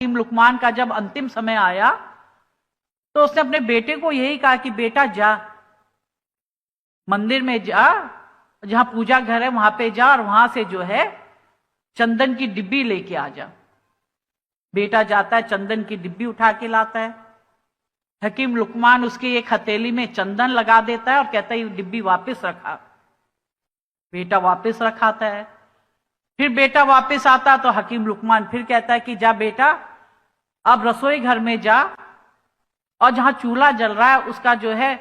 लुकमान का जब अंतिम समय आया तो उसने अपने बेटे को यही कहा कि बेटा जा, मंदिर में जा, जहां पूजा घर है वहां पे जा और वहां से जो है चंदन की डिब्बी लेके आ जा। बेटा जाता है, चंदन की डिब्बी उठा के लाता है। हकीम लुकमान उसकी एक हथेली में चंदन लगा देता है और कहता है ये डिब्बी वापस रखा। बेटा वापस रखाता है। फिर बेटा वापस आता तो हकीम लुकमान फिर कहता है कि जा बेटा, अब रसोई घर में जा और जहां चूल्हा जल रहा है उसका जो है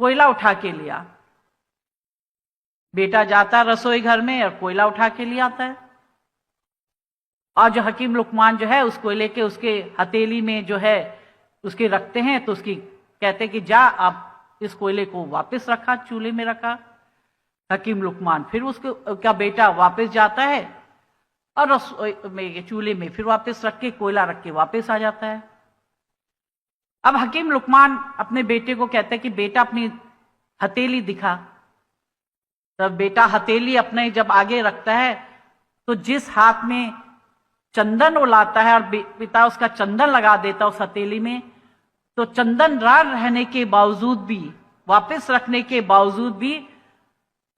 कोयला उठा के लिया। बेटा जाता है रसोई घर में और कोयला उठा के ले आता है। और जो हकीम लुकमान जो है उस कोयले के उसके हथेली में जो है उसके रखते हैं, तो उसकी कहते कि जा आप इस कोयले को वापस रखा, चूल्हे में रखा। हकीम लुकमान फिर उसके का बेटा वापस जाता है और रसोई में चूल्हे में फिर वापस रख के कोयला रख के वापस आ जाता है। अब हकीम लुकमान अपने बेटे को कहता है कि बेटा अपनी हथेली दिखा। तब बेटा हथेली अपने जब आगे रखता है तो जिस हाथ में चंदन वो लाता है और पिता उसका चंदन लगा देता है उस हथेली में, तो चंदन रार रहने के बावजूद भी, वापस रखने के बावजूद भी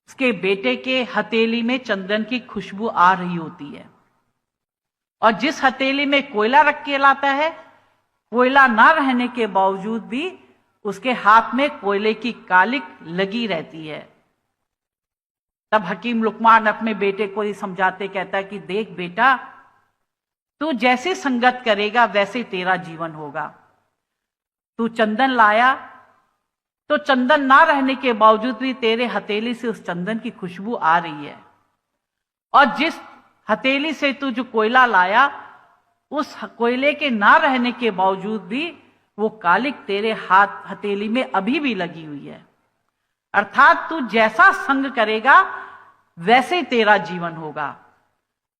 उसके बेटे के हथेली में चंदन की खुशबू आ रही होती है। और जिस हथेली में कोयला रख के लाता है, कोयला ना रहने के बावजूद भी उसके हाथ में कोयले की कालिक लगी रहती है। तब हकीम लुकमान अपने बेटे को ही समझाते कहता है कि देख बेटा, तू जैसी संगत करेगा वैसे तेरा जीवन होगा। तू चंदन लाया तो चंदन ना रहने के बावजूद भी तेरे हथेली से उस चंदन की खुशबू आ रही है। और जिस हथेली से तू जो कोयला लाया, उस कोयले के ना रहने के बावजूद भी वो कालिक तेरे हाथ हथेली में अभी भी लगी हुई है। अर्थात तू जैसा संग करेगा वैसे ही तेरा जीवन होगा।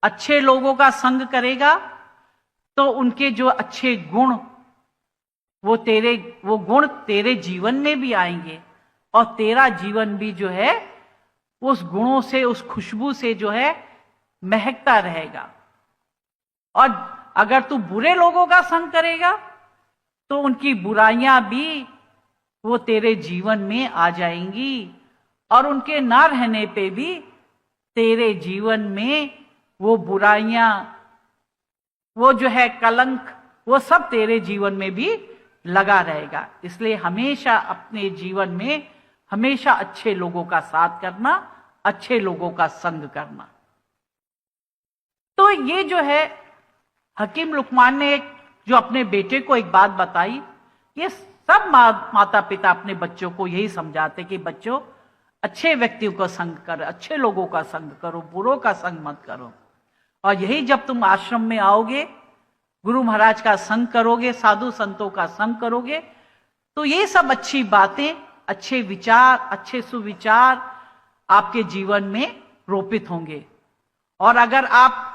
अच्छे लोगों का संग करेगा तो उनके जो अच्छे गुण वो गुण तेरे जीवन में भी आएंगे और तेरा जीवन भी जो है उस गुणों से, उस खुशबू से जो है महकता रहेगा। और अगर तू बुरे लोगों का संग करेगा तो उनकी बुराइयां भी वो तेरे जीवन में आ जाएंगी और उनके ना रहने पे भी तेरे जीवन में वो बुराइयां, वो जो है कलंक, वो सब तेरे जीवन में भी लगा रहेगा। इसलिए हमेशा अपने जीवन में हमेशा अच्छे लोगों का साथ करना, अच्छे लोगों का संग करना। तो ये जो है हकीम लुकमान ने जो अपने बेटे को एक बात बताई, ये सब माता पिता अपने बच्चों को यही समझाते कि बच्चों अच्छे व्यक्तियों का संग करो, अच्छे लोगों का संग करो, बुरों का संग मत करो। और यही जब तुम आश्रम में आओगे, गुरु महाराज का संग करोगे, साधु संतों का संग करोगे, तो ये सब अच्छी बातें, अच्छे विचार, अच्छे सुविचार आपके जीवन में रोपित होंगे। और अगर आप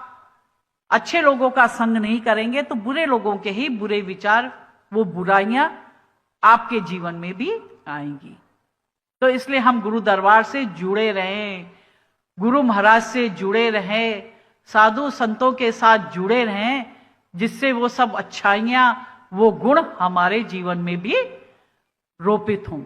अच्छे लोगों का संग नहीं करेंगे तो बुरे लोगों के ही बुरे विचार, वो बुराइयां आपके जीवन में भी आएंगी। तो इसलिए हम गुरु दरबार से जुड़े रहें, गुरु महाराज से जुड़े रहें, साधु संतों के साथ जुड़े रहें, जिससे वो सब अच्छाइयां, वो गुण हमारे जीवन में भी रोपित हों।